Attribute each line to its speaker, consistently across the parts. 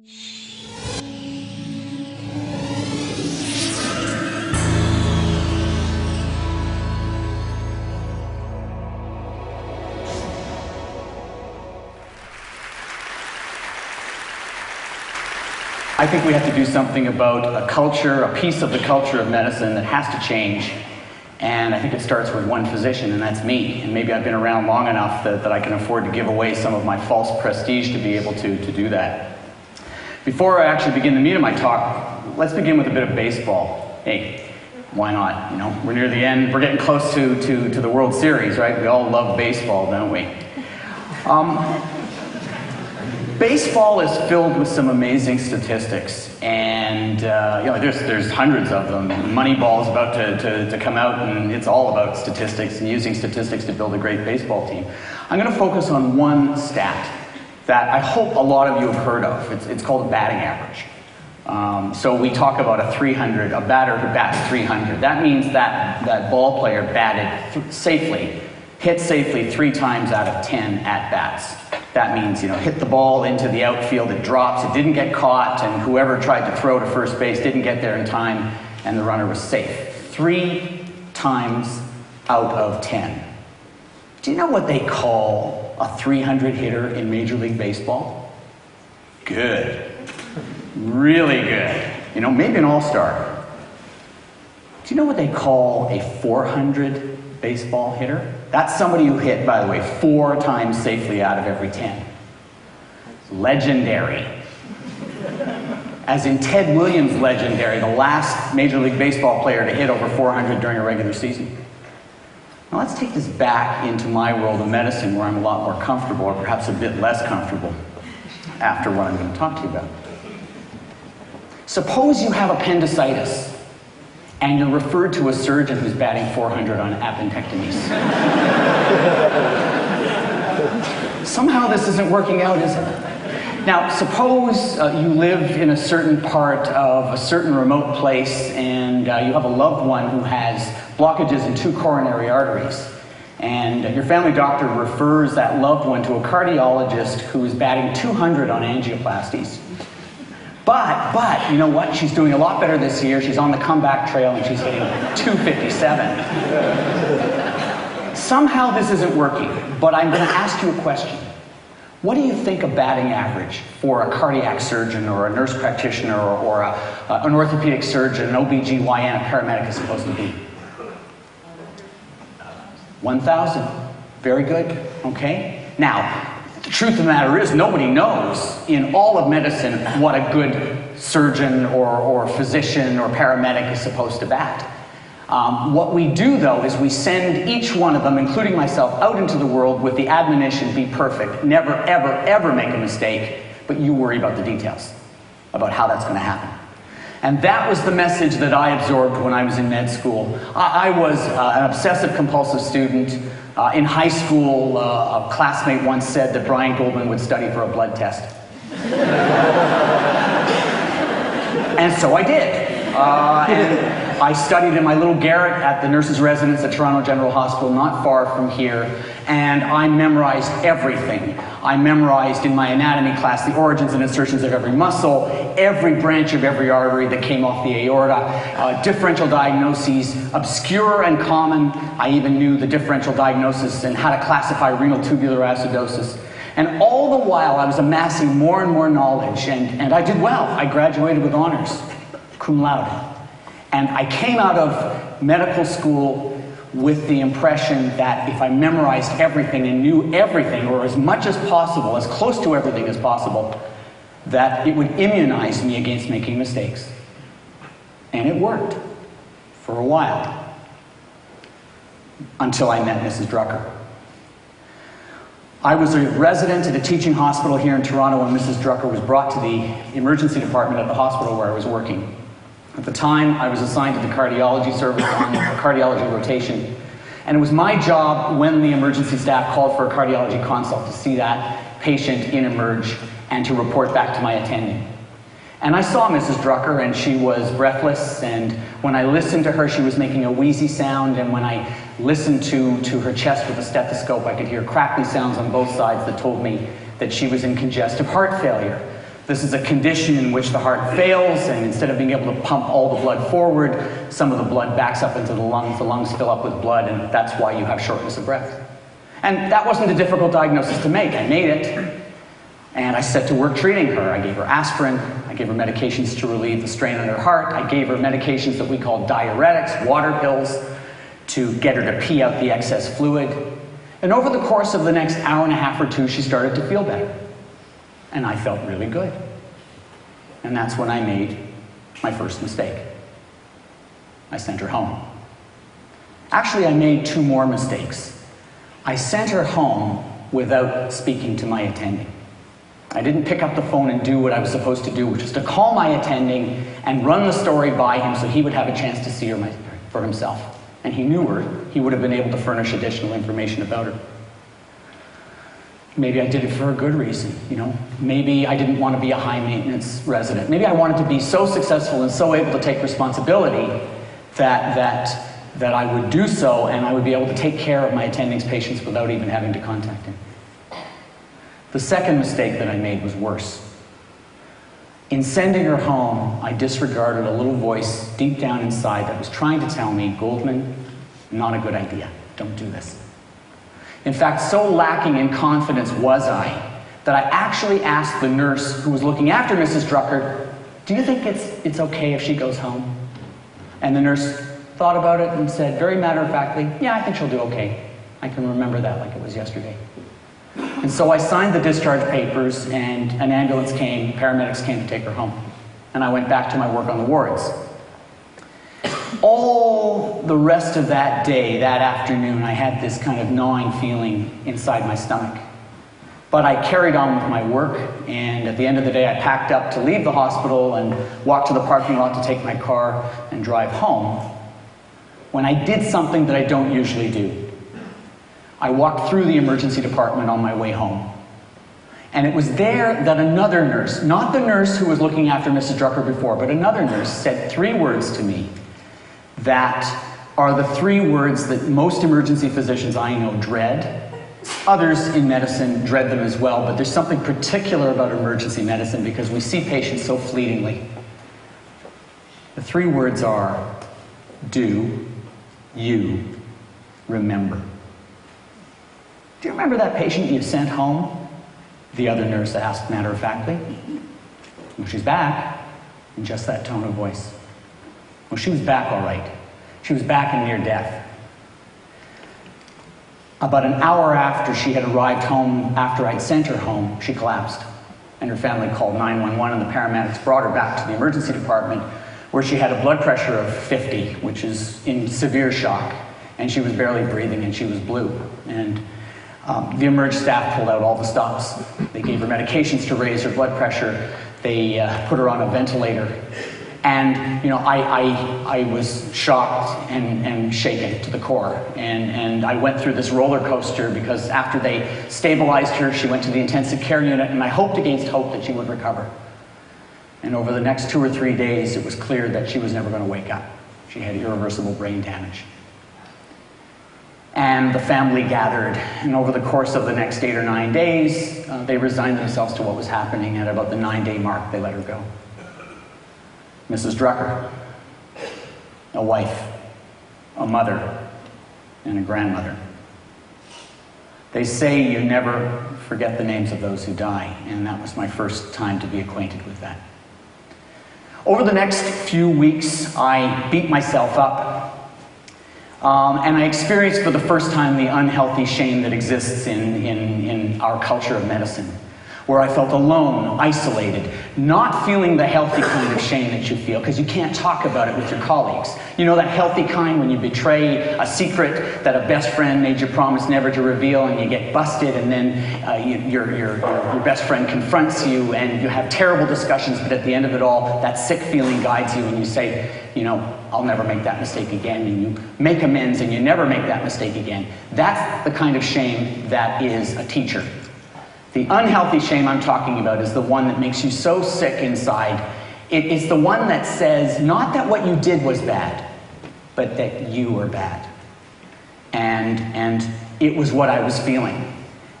Speaker 1: I think we have to do something about a culture, a piece of the culture of medicine that has to change. And I think it starts with one physician, and that's me. And maybe I've been around long enough that I can afford to give away some of my false prestige to be able to do that. Before I actually begin the meat of my talk, let's begin with a bit of baseball. Hey, why not? You know, we're near the end. We're getting close to the World Series, right? We all love baseball, don't we? Baseball is filled with some amazing statistics, and there's hundreds of them. Moneyball is about to come out, and it's all about statistics and using statistics to build a great baseball team. I'm going to focus on one stat that I hope a lot of you have heard of. It's called batting average. So we talk about a 300, a batter who bats 300. That means that ball player batted safely, hit safely 3 times out of 10 at-bats. That means, hit the ball into the outfield, it drops, it didn't get caught, and whoever tried to throw to first base didn't get there in time, and the runner was safe. 3 times out of 10. Do you know what they call a 300 hitter in Major League Baseball? Good. Really good. Maybe an all-star. Do you know what they call a 400 baseball hitter? That's somebody who hit, by the way, 4 times safely out of every 10. Legendary. As in Ted Williams legendary, the last Major League Baseball player to hit over 400 during a regular season. Now let's take this back into my world of medicine, where I'm a lot more comfortable, or perhaps a bit less comfortable, after what I'm going to talk to you about. Suppose you have appendicitis, and you're referred to a surgeon who's batting 400 on appendectomies. Somehow this isn't working out, is it? Now, suppose you live in a certain part of a certain remote place, and you have a loved one who has blockages in 2 coronary arteries. And your family doctor refers that loved one to a cardiologist who is batting 200 on angioplasties. But, you know what? She's doing a lot better this year. She's on the comeback trail, and she's hitting 257. Somehow this isn't working, but I'm going to ask you a question. What do you think a batting average for a cardiac surgeon or a nurse practitioner or an orthopedic surgeon, an OBGYN, a paramedic is supposed to be? 1,000. Very good. Okay. Now, the truth of the matter is, nobody knows in all of medicine what a good surgeon or physician or paramedic is supposed to bat. What we do, though, is we send each one of them, including myself, out into the world with the admonition: be perfect. Never, ever, ever make a mistake, but you worry about the details, about how that's going to happen. And that was the message that I absorbed when I was in med school. I was an obsessive-compulsive student. In high school, a classmate once said that Brian Goldman would study for a blood test. And so I did. And I studied in my little garret at the nurse's residence at Toronto General Hospital, not far from here, and I memorized everything. I memorized in my anatomy class the origins and insertions of every muscle, every branch of every artery that came off the aorta, differential diagnoses, obscure and common. I even knew the differential diagnosis and how to classify renal tubular acidosis. And all the while I was amassing more and more knowledge, and I did well. I graduated with honors, cum laude. And I came out of medical school with the impression that if I memorized everything and knew everything, or as much as possible, as close to everything as possible, that it would immunize me against making mistakes. And it worked for a while, until I met Mrs. Drucker. I was a resident at a teaching hospital here in Toronto when Mrs. Drucker was brought to the emergency department at the hospital where I was working. At the time, I was assigned to the cardiology service on cardiology rotation, and it was my job when the emergency staff called for a cardiology consult to see that patient in emerge and to report back to my attending. And I saw Mrs. Drucker, and she was breathless, and when I listened to her, she was making a wheezy sound, and when I listened to her chest with a stethoscope, I could hear crackly sounds on both sides that told me that she was in congestive heart failure. This is a condition in which the heart fails, and instead of being able to pump all the blood forward, some of the blood backs up into the lungs fill up with blood, and that's why you have shortness of breath. And that wasn't a difficult diagnosis to make. I made it, and I set to work treating her. I gave her aspirin, I gave her medications to relieve the strain on her heart, I gave her medications that we call diuretics, water pills, to get her to pee out the excess fluid. And over the course of the next hour and a half or two, she started to feel better. And I felt really good. And that's when I made my first mistake. I sent her home. Actually, I made two more mistakes. I sent her home without speaking to my attending. I didn't pick up the phone and do what I was supposed to do, which is to call my attending and run the story by him so he would have a chance to see her for himself. And he knew her. He would have been able to furnish additional information about her. Maybe I did it for a good reason, you know. Maybe I didn't want to be a high-maintenance resident. Maybe I wanted to be so successful and so able to take responsibility that I would do so and I would be able to take care of my attending's patients without even having to contact him. The second mistake that I made was worse. In sending her home, I disregarded a little voice deep down inside that was trying to tell me, Goldman, not a good idea. Don't do this. In fact, so lacking in confidence was I that I actually asked the nurse who was looking after Mrs. Drucker, do you think it's okay if she goes home? And the nurse thought about it and said, very matter-of-factly, yeah, I think she'll do okay. I can remember that like it was yesterday. And so I signed the discharge papers, and an ambulance came, paramedics came to take her home. And I went back to my work on the wards. All the rest of that day, that afternoon, I had this kind of gnawing feeling inside my stomach. But I carried on with my work, and at the end of the day, I packed up to leave the hospital and walked to the parking lot to take my car and drive home, when I did something that I don't usually do. I walked through the emergency department on my way home. And it was there that another nurse, not the nurse who was looking after Mrs. Drucker before, but another nurse said three words to me that are the three words that most emergency physicians I know dread. Others in medicine dread them as well, but there's something particular about emergency medicine because we see patients so fleetingly. The three words are, do you remember? Do you remember that patient you sent home? The other nurse asked matter-of-factly. Well, she's back, in just that tone of voice. Well, she was back all right. She was back in near death. About an hour after she had arrived home, after I'd sent her home, she collapsed. And her family called 911, and the paramedics brought her back to the emergency department, where she had a blood pressure of 50, which is in severe shock. And she was barely breathing, and she was blue. And the emerge staff pulled out all the stops. They gave her medications to raise her blood pressure. They put her on a ventilator. And, you know, I was shocked and shaken to the core. And I went through this roller coaster because after they stabilized her, she went to the intensive care unit, and I hoped against hope that she would recover. And over the next 2 or 3 days, it was clear that she was never going to wake up. She had irreversible brain damage. And the family gathered, and over the course of the next 8 or 9 days, they resigned themselves to what was happening. At about the 9-day mark, they let her go. Mrs. Drucker, a wife, a mother, and a grandmother. They say you never forget the names of those who die, and that was my first time to be acquainted with that. Over the next few weeks, I beat myself up. And I experienced for the first time the unhealthy shame that exists in our culture of medicine, where I felt alone, isolated, not feeling the healthy kind of shame that you feel, because you can't talk about it with your colleagues. You know, that healthy kind when you betray a secret that a best friend made you promise never to reveal, and you get busted, and then your best friend confronts you, and you have terrible discussions, but at the end of it all, that sick feeling guides you, and you say, you know, I'll never make that mistake again, and you make amends, and you never make that mistake again. That's the kind of shame that is a teacher. The unhealthy shame I'm talking about is the one that makes you so sick inside. It is the one that says, not that what you did was bad, but that you were bad. And it was what I was feeling.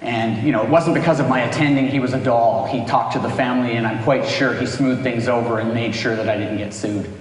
Speaker 1: And, you know, it wasn't because of my attending. He was a doll. He talked to the family, and I'm quite sure he smoothed things over and made sure that I didn't get sued.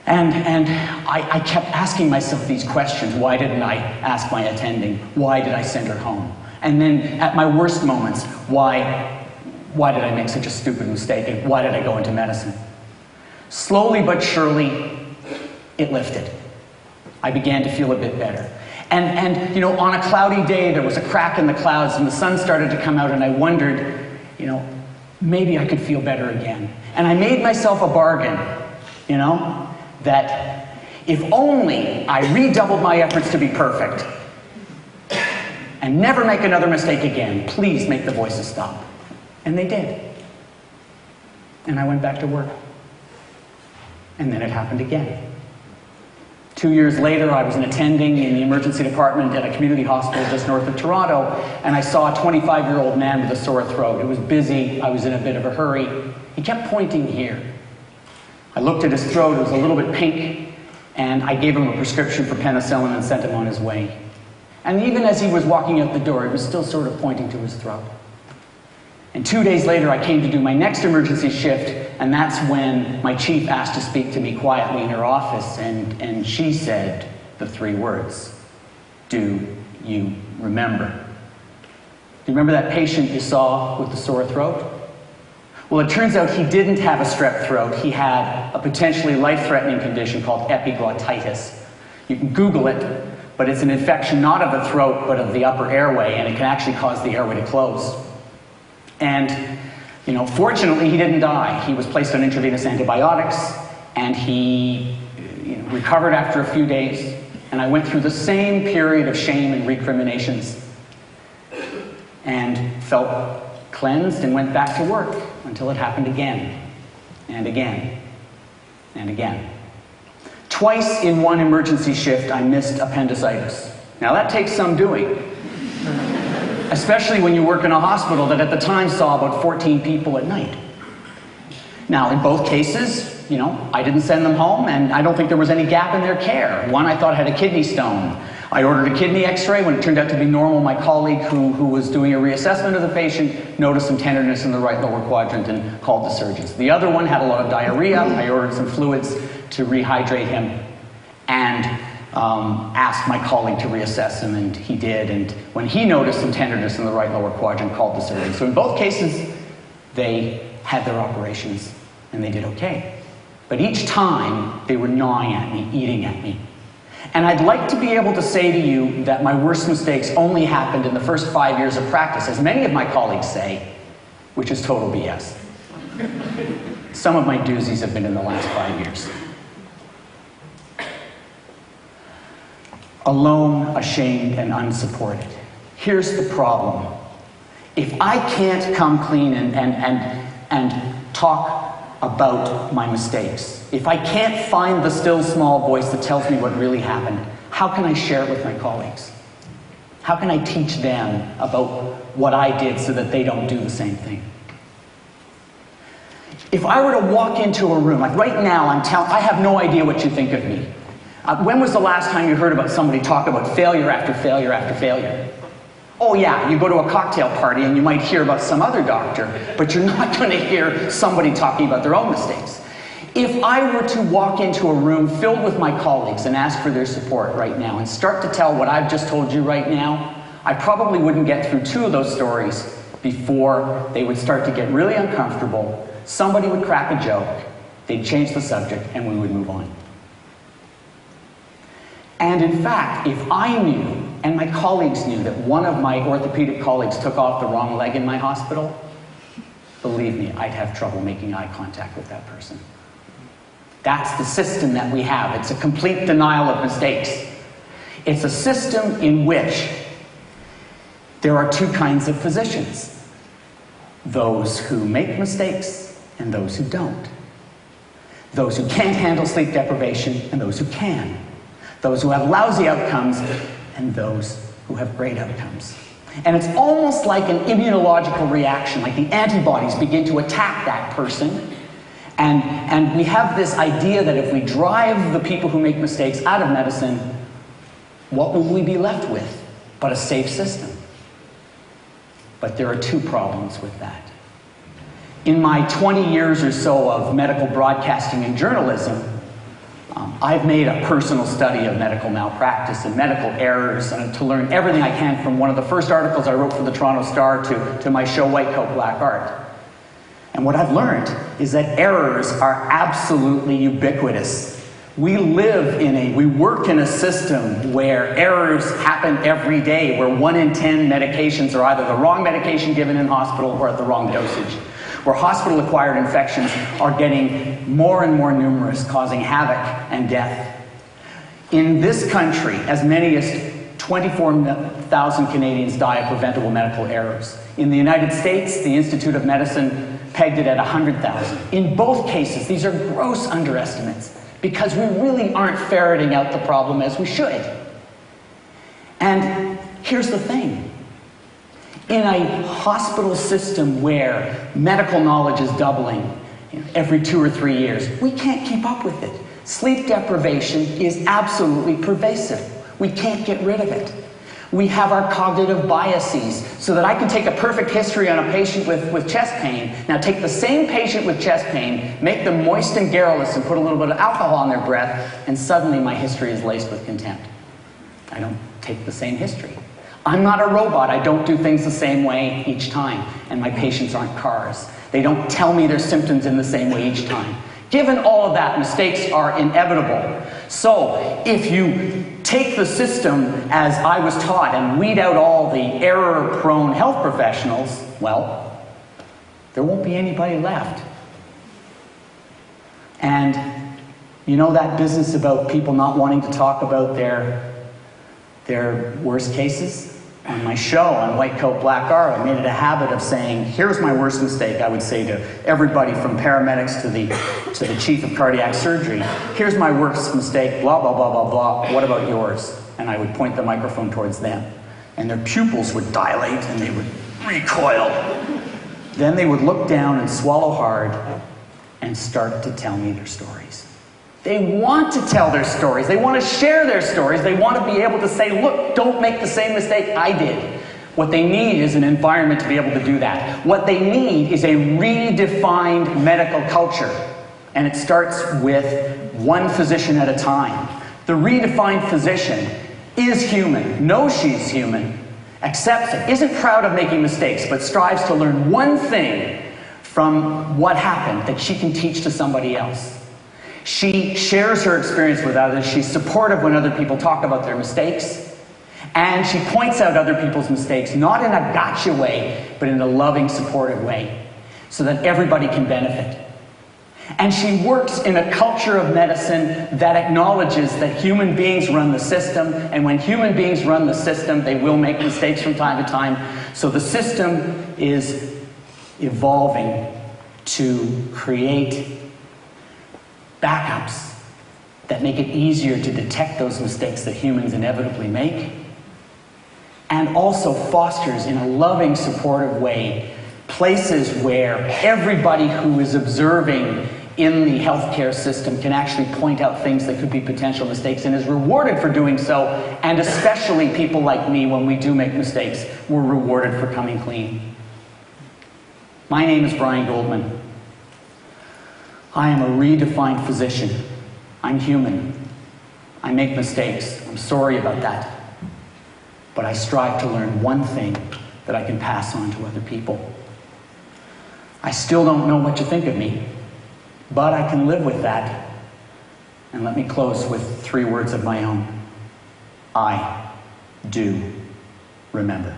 Speaker 1: And I kept asking myself these questions. Why didn't I ask my attending? Why did I send her home? And then at my worst moments, why did I make such a stupid mistake? And why did I go into medicine? Slowly but surely, it lifted. I began to feel a bit better. And you know, on a cloudy day, there was a crack in the clouds and the sun started to come out, and I wondered, you know, maybe I could feel better again. And I made myself a bargain, you know, that if only I redoubled my efforts to be perfect and never make another mistake again, please make the voices stop. And they did. And I went back to work. And then it happened again. 2 years later, I was an attending in the emergency department at a community hospital just north of Toronto, and I saw a 25-year-old man with a sore throat. It was busy. I was in a bit of a hurry. He kept pointing here. I looked at his throat. It was a little bit pink, and I gave him a prescription for penicillin and sent him on his way. And even as he was walking out the door, he was still sort of pointing to his throat. And 2 days later, I came to do my next emergency shift, and that's when my chief asked to speak to me quietly in her office, and she said the 3 words, "Do you remember?" Do you remember that patient you saw with the sore throat? Well, it turns out he didn't have a strep throat. He had a potentially life-threatening condition called epiglottitis. You can Google it, but it's an infection not of the throat, but of the upper airway, and it can actually cause the airway to close. And, you know, fortunately, he didn't die. He was placed on intravenous antibiotics, and he recovered after a few days. And I went through the same period of shame and recriminations, and felt cleansed and went back to work until it happened again, and again, and again. Twice in one emergency shift, I missed appendicitis. Now, that takes some doing. Especially when you work in a hospital that at the time saw about 14 people at night. Now, in both cases, you know, I didn't send them home, and I don't think there was any gap in their care. One I thought had a kidney stone. I ordered a kidney x-ray. When it turned out to be normal, my colleague who was doing a reassessment of the patient noticed some tenderness in the right lower quadrant and called the surgeons. The other one had a lot of diarrhea. I ordered some fluids to rehydrate him, and asked my colleague to reassess him, and he did. And when he noticed some tenderness in the right lower quadrant, called the surgeon. So in both cases, they had their operations, and they did okay. But each time, they were gnawing at me, eating at me. And I'd like to be able to say to you that my worst mistakes only happened in the first 5 years of practice, as many of my colleagues say, which is total BS. Some of my doozies have been in the last 5 years. Alone, ashamed, and unsupported. Here's the problem. If I can't come clean and talk about my mistakes, if I can't find the still small voice that tells me what really happened, how can I share it with my colleagues? How can I teach them about what I did so that they don't do the same thing? If I were to walk into a room, like right now, I have no idea what you think of me. When was the last time you heard about somebody talk about failure after failure after failure? Oh yeah, you go to a cocktail party and you might hear about some other doctor, but you're not going to hear somebody talking about their own mistakes. If I were to walk into a room filled with my colleagues and ask for their support right now and start to tell what I've just told you right now, I probably wouldn't get through 2 of those stories before they would start to get really uncomfortable. Somebody would crack a joke, they'd change the subject, and we would move on. And in fact, if I knew, and my colleagues knew, that one of my orthopedic colleagues took off the wrong leg in my hospital, believe me, I'd have trouble making eye contact with that person. That's the system that we have. It's a complete denial of mistakes. It's a system in which there are 2 kinds of physicians. Those who make mistakes and those who don't. Those who can't handle sleep deprivation and those who can. Those who have lousy outcomes and those who have great outcomes. And it's almost like an immunological reaction, like the antibodies begin to attack that person. And we have this idea that if we drive the people who make mistakes out of medicine, what will we be left with but a safe system? But there are two problems with that. In my 20 years or so of medical broadcasting and journalism, I've made a personal study of medical malpractice and medical errors to learn everything I can, from one of the first articles I wrote for the Toronto Star to my show White Coat, Black Art. And what I've learned is that errors are absolutely ubiquitous. We work in a system where errors happen every day, where 1 in 10 medications are either the wrong medication given in hospital or at the wrong dosage, where hospital-acquired infections are getting more and more numerous, causing havoc and death. In this country, as many as 24,000 Canadians die of preventable medical errors. In the United States, the Institute of Medicine pegged it at 100,000. In both cases, these are gross underestimates, because we really aren't ferreting out the problem as we should. And here's the thing. In a hospital system where medical knowledge is doubling every 2 or 3 years, we can't keep up with it. Sleep deprivation is absolutely pervasive. We can't get rid of it. We have our cognitive biases, so that I can take a perfect history on a patient with chest pain, now take the same patient with chest pain, make them moist and garrulous and put a little bit of alcohol in their breath, and suddenly my history is laced with contempt. I don't take the same history. I'm not a robot. I don't do things the same way each time. And my patients aren't cars. They don't tell me their symptoms in the same way each time. Given all of that, mistakes are inevitable. So if you take the system as I was taught and weed out all the error-prone health professionals, well, there won't be anybody left. And you know that business about people not wanting to talk about their worst cases? On my show, on White Coat, Black Art, I made it a habit of saying, here's my worst mistake. I would say to everybody from paramedics to the chief of cardiac surgery, here's my worst mistake, blah, blah, blah, blah, blah. What about yours? And I would point the microphone towards them. And their pupils would dilate and they would recoil. Then they would look down and swallow hard and start to tell me their stories. They want to tell their stories. They want to share their stories. They want to be able to say, look, don't make the same mistake I did. What they need is an environment to be able to do that. What they need is a redefined medical culture. And it starts with one physician at a time. The redefined physician is human, knows she's human, accepts it, isn't proud of making mistakes, but strives to learn one thing from what happened that she can teach to somebody else. She shares her experience with others. She's supportive when other people talk about their mistakes. And she points out other people's mistakes, not in a gotcha way, but in a loving, supportive way, so that everybody can benefit. And she works in a culture of medicine that acknowledges that human beings run the system, and when human beings run the system, they will make mistakes from time to time. So the system is evolving to create backups that make it easier to detect those mistakes that humans inevitably make, and also fosters in a loving, supportive way places where everybody who is observing in the healthcare system can actually point out things that could be potential mistakes and is rewarded for doing so, and especially people like me, when we do make mistakes, we're rewarded for coming clean. My name is Brian Goldman. I am a redefined physician. I'm human. I make mistakes. I'm sorry about that. But I strive to learn one thing that I can pass on to other people. I still don't know what you think of me, but I can live with that. And let me close with 3 words of my own. I do remember.